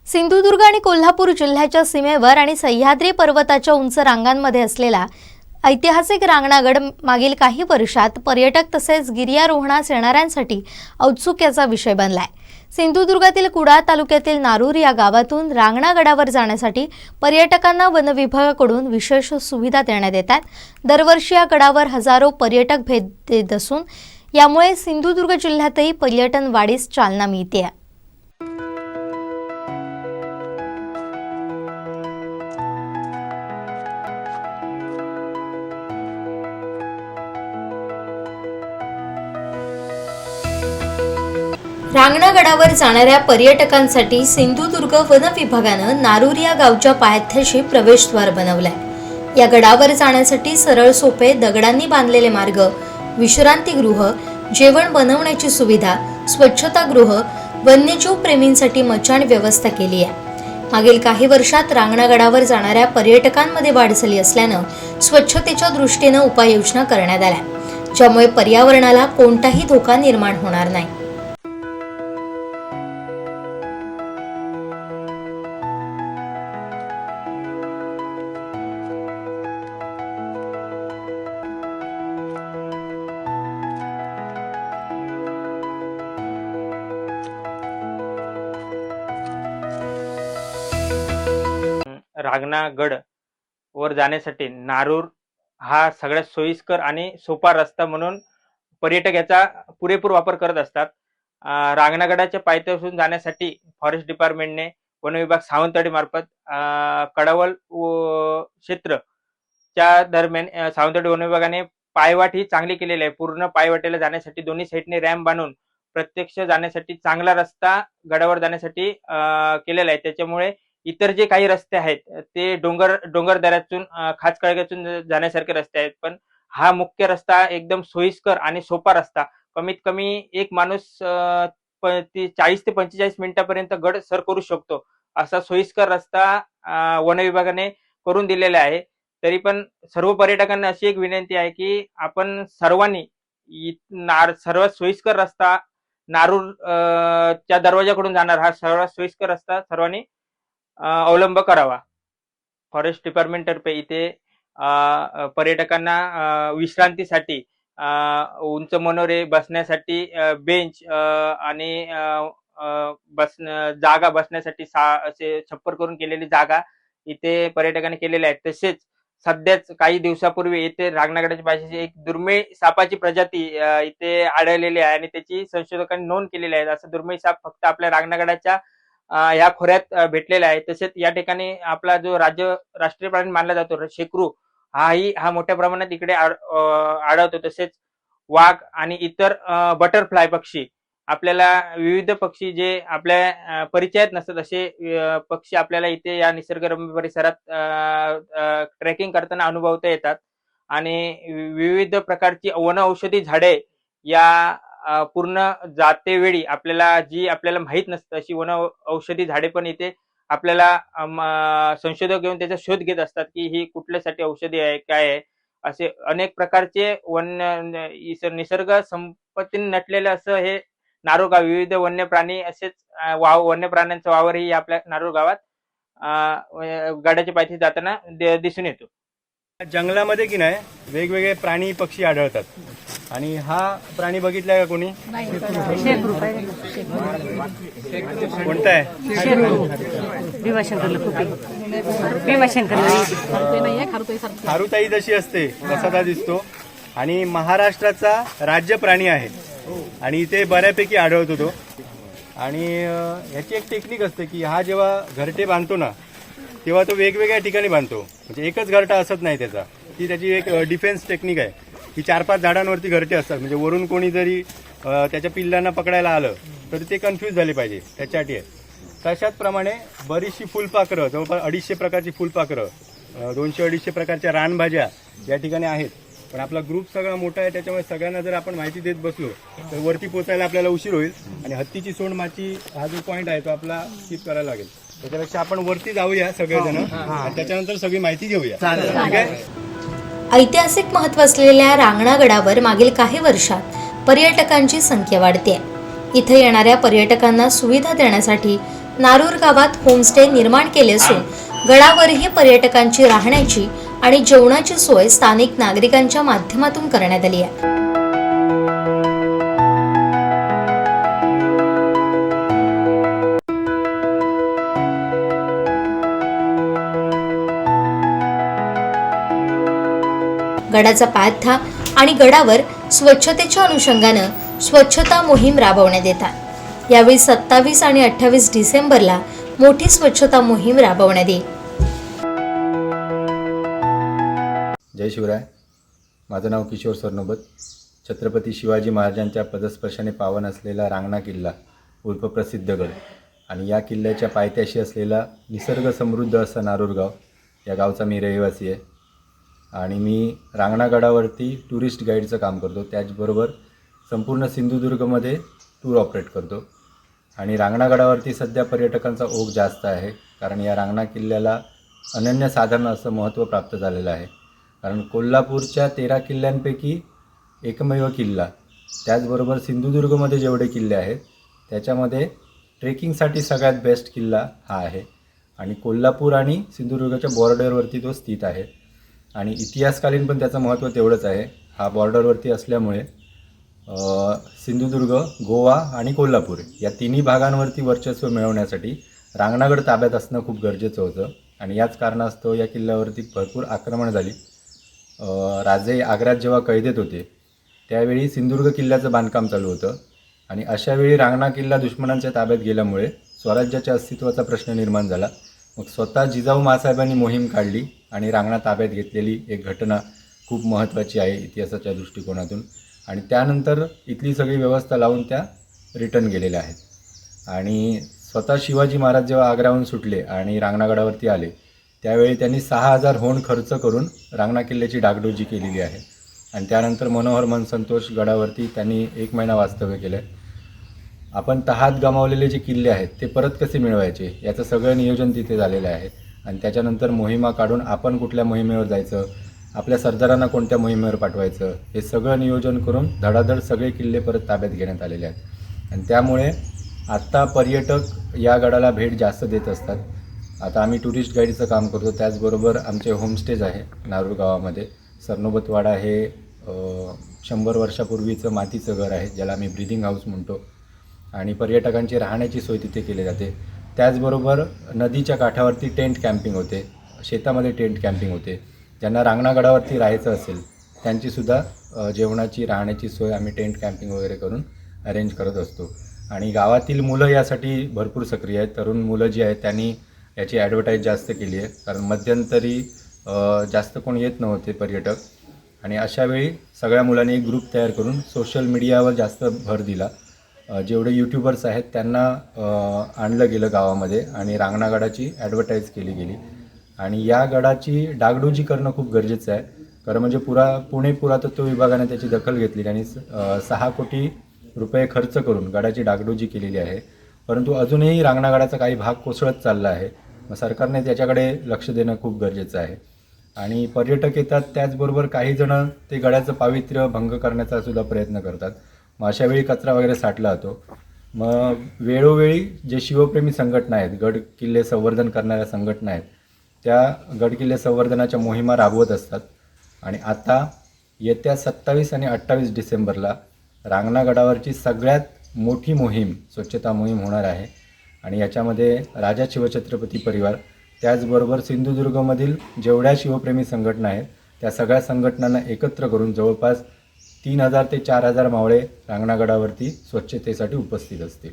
सिंधुदुर्ग आणि कोल्हापूर जिल्ह्याच्या सीमेवर आणि सह्याद्री पर्वताच्या उंच रांगांमध्ये असलेला ऐतिहासिक रांगणागड मागील काही वर्षात पर्यटक तसेच गिर्यारोहणास येणाऱ्यांसाठी औत्सुक्याचा विषय बनलाय। सिंधुदुर्गातील कुडाळ तालुक्यातील नारूर या गावातून रांगणागडावर जाण्यासाठी पर्यटकांना वन विभागाकडून विशेष सुविधा देण्यात येतात। दरवर्षी या गडावर हजारो पर्यटक भेट देत असून यामुळे सिंधुदुर्ग जिल्ह्यातही पर्यटन वाढीस चालना मिळते। रांगणागडावर जाणाऱ्या पर्यटकांसाठी सिंधुदुर्ग वन विभागानं नारूर या गावच्या पायथ्याशी प्रवेशद्वार बनवलंय। या गडावर जाण्यासाठी सरळ सोपे दगडांनी बांधलेले मार्ग, विश्रांतीगृह, जेवण बनवण्याची सुविधा, स्वच्छतागृह, वन्यजीव प्रेमींसाठी मचाण व्यवस्था केली आहे। मागील काही वर्षात रांगणागडावर जाणाऱ्या पर्यटकांमध्ये वाढ झाली असल्यानं स्वच्छतेच्या दृष्टीनं उपाययोजना करण्यात आल्या, ज्यामुळे पर्यावरणाला कोणताही धोका निर्माण होणार नाही। रांगणागड वर जाण्यासाठी नारूर हा सगळ्यात सोयीस्कर आणि सोपा रस्ता म्हणून पर्यटक याचा पुरेपूर वापर करत असतात। रांगणागडाच्या पायथ्यापासून जाण्यासाठी फॉरेस्ट डिपार्टमेंटने वन विभाग सावंतवाडी मार्फत कडावल क्षेत्रच्या दरम्यान सावंतवाडी वन विभागाने पायवाट ही चांगली केलेली आहे। पूर्ण पायवाटेला जाण्यासाठी दोन्ही साईडने रॅम्प बांधून प्रत्यक्ष जाण्यासाठी चांगला रस्ता गडावर जाण्यासाठी केलेला आहे। त्याच्यामुळे इतर जे काही रस्ते आहेत ते डोंगर दऱ्यातून खाचखळग्यातून जाण्यासारखे रस्ते आहेत, पण हा मुख्य रस्ता एकदम सोयीस्कर आणि सोपा रस्ता। कमीत कमी एक माणूस 40 ते 45 मिनिटापर्यंत गड सर करू शकतो असा सोयीस्कर रस्ता वन विभागाने करून दिलेला आहे। तरी पण सर्व पर्यटकांना अशी एक विनंती आहे की आपण सर्वांनी सर्वात सोयीस्कर रस्ता नारूर च्या दरवाजाकडून जाणार हा सर्वात सोयीस्कर रस्ता सर्वांनी अवलंब करावा। फॉरेस्ट डिपार्टमेंट तर्फे इथे पर्यटकांना विश्रांतीसाठी उंच मनोरे, बसण्यासाठी बेंच आणि जागा बसण्यासाठी असे छप्पर करून केलेली जागा इथे पर्यटकांनी केलेल्या आहेत। तसेच सध्याच काही दिवसापूर्वी इथे रांगणागडाच्या पायथ्याशी एक दुर्मिळ सापाची प्रजाती इथे आढळलेली आहे आणि त्याची संशोधकांनी नोंद केलेली आहे। असं दुर्मिळ साप फक्त आपल्या रांगणागडाच्या या खोऱ्यात भेटलेला आहे। तसेच या ठिकाणी आपला जो राष्ट्रीय प्राणी मानला जातो शेकरू हा मोठ्या प्रमाणात इकडे आढळतो। तसेच वाघ आणि इतर बटरफ्लाय पक्षी, आपल्याला विविध पक्षी जे आपल्या परिचयात नसतात असे पक्षी आपल्याला इथे या निसर्गरम्य परिसरात ट्रेकिंग करताना अनुभवता येतात। आणि विविध प्रकारची वनौषधी झाडे या पूर्ण जातेवेळी आपल्याला माहित नसतं अशी वन औषधी झाडे पण इथे आपल्याला संशोधक घेऊन त्याचा शोध घेत असतात की ही कुठल्यासाठी औषधी आहे, काय आहे। असे अनेक प्रकारचे निसर्ग संपत्तीने नटलेलं असं हे नारूर गाव, विविध वन्य प्राणी असेच वन्य प्राण्यांचा वावरही आपल्या नारूर गावात गडाच्या पायथ्याशी जाताना दिसून येतो। जंगलामध्ये की नाही वेगवेगळे प्राणी पक्षी आढळतात आणि हा प्राणी बघितलाय का कोणी? कोणता आहे? खारुताई जशी असते तसा हा दिसतो आणि महाराष्ट्राचा राज्य प्राणी आहे आणि इथे बऱ्यापैकी आढळतो तो। आणि ह्याची एक टेक्निक असते की हा जेव्हा घरटे बांधतो ना तेव्हा तो वेगवेगळ्या ठिकाणी बांधतो, म्हणजे एकच घरटा असत नाही त्याचा। ती त्याची एक डिफेन्स टेक्निक आहे की 4-5 झाडांवरती घरटे असतात, म्हणजे वरून कोणी जरी त्याच्या पिल्लांना पकडायला आलं तर ते कन्फ्यूज झाले पाहिजे त्याच्यासाठी आहे। तशाच प्रमाणे बरीचशी फुलपाखरं, जवळपास 250 प्रकारची फुलपाखरं, 200-250 प्रकारच्या रानभाज्या या ठिकाणी आहेत। पण आपला ग्रुप सगळा मोठा आहे त्याच्यामुळे सगळ्यांना जर आपण माहिती देत बसलो तर वरती पोचायला आपल्याला उशीर होईल आणि हत्तीची सोंड माची हा जो पॉईंट आहे तो आपला स्किप करायला लागेल। त्याच्यापेक्षा आपण वरती जाऊया सगळेजण आणि त्याच्यानंतर सगळी माहिती घेऊया, ठीक आहे? ऐतिहासिक महत्त्व असलेल्या रांगणागडावर मागील काही वर्षात पर्यटकांची संख्या वाढते। इथे येणाऱ्या पर्यटकांना सुविधा देण्यासाठी नारूर गावात होमस्टे निर्माण केले असून गडावरही पर्यटकांची राहण्याची आणि जेवणाची सोय स्थानिक नागरिकांच्या माध्यमातून करण्यात आली आहे. गडाचा पायथा आणि गडावर स्वच्छतेच्या अनुषंगानं स्वच्छता मोहीम राबवण्यात येतात. यावेळी 27 आणि 28 डिसेंबरला मोठी स्वच्छता मोहीम राबवण्यात येईल. जय शिवराय. माझं नाव किशोर सरनोबत. छत्रपती शिवाजी महाराजांच्या पदस्पर्शाने पावन असलेला रांगणा किल्ला उर्फ प्रसिद्ध गड आणि या किल्ल्याच्या पायथ्याशी असलेला निसर्ग समृद्ध असा नारूर गाव, या गावचा मी रहिवासी आहे आणि मी रांगणा गडावरती टुरिस्ट गाईडचं काम करतो. त्याचबरोबर संपूर्ण सिंधुदुर्गमध्ये टूर ऑपरेट करतो आणि रांगणा गडावरती सध्या पर्यटकांचा ओघ जास्त आहे, कारण या रांगणा किल्ल्याला अनन्यसाधारण असं महत्त्व प्राप्त झालेलं आहे. कारण कोल्हापूरच्या 13 किल्ल्यांपैकी एकमेव किल्ला, त्याचबरोबर सिंधुदुर्गमध्ये जेवढे किल्ले आहेत त्याच्यामध्ये ट्रेकिंगसाठी सगळ्यात बेस्ट किल्ला हा आहे आणि कोल्हापूर आणि सिंधुदुर्गाच्या बॉर्डरवरती तो स्थित आहे आणि इतिहासकालीन पण त्याचं महत्त्व तेवढंच आहे. हा बॉर्डरवरती असल्यामुळे सिंधुदुर्ग, गोवा आणि कोल्हापूर या तिन्ही भागांवरती वर्चस्व मिळवण्यासाठी रांगणागड ताब्यात असणं खूप गरजेचं होतं आणि याच कारणास्तव या किल्ल्यावरती भरपूर आक्रमण झाली. राजे आग्र्यात जेव्हा कैदेत होते त्यावेळी सिंधुदुर्ग किल्ल्याचं बांधकाम चालू होतं आणि अशावेळी रांगणा किल्ला दुश्मनांच्या ताब्यात गेल्यामुळे स्वराज्याच्या अस्तित्वाचा प्रश्न निर्माण झाला. मग स्वतः जिजाऊ माँसाहेबांनी मोहीम काढली आणि रांगणा ताब्यात घेतलेली एक घटना खूप महत्त्वाची आहे इतिहासाच्या दृष्टिकोनातून आणि त्यानंतर इथली सगळी व्यवस्था लावून त्या रिटर्न गेलेल्या आहेत. आणि स्वतः शिवाजी महाराज जेव्हा आग्र्याहून सुटले आणि रांगणागडावरती आले त्यावेळी त्यांनी 6000 होण खर्च करून रांगणा किल्ल्याची डागडुजी केलेली आहे आणि त्यानंतर मनोहर मनसंतोष गडावरती त्यांनी 1 महिना वास्तव्य केलं आहे. आपण तहात गमावलेले जे किल्ले आहेत ते परत कसे मिळवायचे याचं सगळं नियोजन तिथे झालेलं आहे आणि त्याच्यानंतर मोहिमा काढून आपण कुठल्या मोहिमेवर जायचं, आपल्या सरदारांना कोणत्या मोहिमेवर पाठवायचं, हे सगळं नियोजन करून धडाधड सगळे किल्ले परत ताब्यात घेण्यात आलेले आहेत आणि त्यामुळे आत्ता पर्यटक या गडाला भेट जास्त देत असतात. आता आम्ही टुरिस्ट गाईडचं काम करतो, त्याचबरोबर आमचे होमस्टेज आहे नारूर गावामध्ये. सरनोबतवाडा हे 100 वर्षापूर्वीचं मातीचं घर आहे ज्याला आम्ही ब्रीदिंग हाऊस म्हणतो आणि पर्यटकांची राहण्याची सोय तिथे केली जाते. त्याचबरोबर नदीच्या काठावरती टेंट कॅम्पिंग होते, शेतामध्ये टेंट कॅम्पिंग होते. ज्यांना रांगणागडावरती राहायचं असेल त्यांचीसुद्धा जेवणाची राहण्याची सोय आम्ही टेंट कॅम्पिंग वगैरे करून अरेंज करत असतो आणि गावातील मुलं यासाठी भरपूर सक्रिय आहेत. तरुण मुलं जी आहेत त्यांनी याची ॲडव्हर्टाईज जास्त केली आहे, कारण मध्यंतरी जास्त कोण येत नव्हते पर्यटक आणि अशावेळी सगळ्या मुलांनी एक ग्रुप तयार करून सोशल मीडियावर जास्त भर दिला. जेवढे यूट्यूबर्स आहेत त्यांना आणलं गेलं गावामध्ये आणि रांगणागडाची ॲडव्हर्टाईज केली गेली आणि या गडाची डागडुजी करणं खूप गरजेचं आहे. खरं म्हणजे पुणे पुरातत्व विभागाने त्याची दखल घेतली आणि 6 कोटी रुपये खर्च करून गडाची डागडुजी केलेली आहे, परंतु अजूनही रांगणागडाचा काही भाग कोसळत चालला आहे. मग सरकारने त्याच्याकडे लक्ष देणं खूप गरजेचं आहे आणि पर्यटक येतात, त्याचबरोबर काही जणं ते गडाचं पावित्र्य भंग करण्याचा सुद्धा प्रयत्न करतात. मग अशावेळी कचरा वगैरे साठला जातो. मग वेळोवेळी जे शिवप्रेमी संघटना आहेत, गड किल्ले संवर्धन करणाऱ्या संघटना आहेत, त्या गडकिल्ले संवर्धनाच्या मोहिमा राबवत असतात आणि आता येत्या 27 आणि 28 डिसेंबरला रांगणागडावरची सगळ्यात मोठी मोहीम, स्वच्छता मोहीम होणार आहे आणि याच्यामध्ये राजा शिवछत्रपती परिवार, त्याचबरोबर सिंधुदुर्गमधील जेवढ्या शिवप्रेमी संघटना आहेत त्या सगळ्या संघटनांना एकत्र करून जवळपास 3000 ते 4000 मावळे रांगणागडावरती स्वच्छतेसाठी उपस्थित असतील.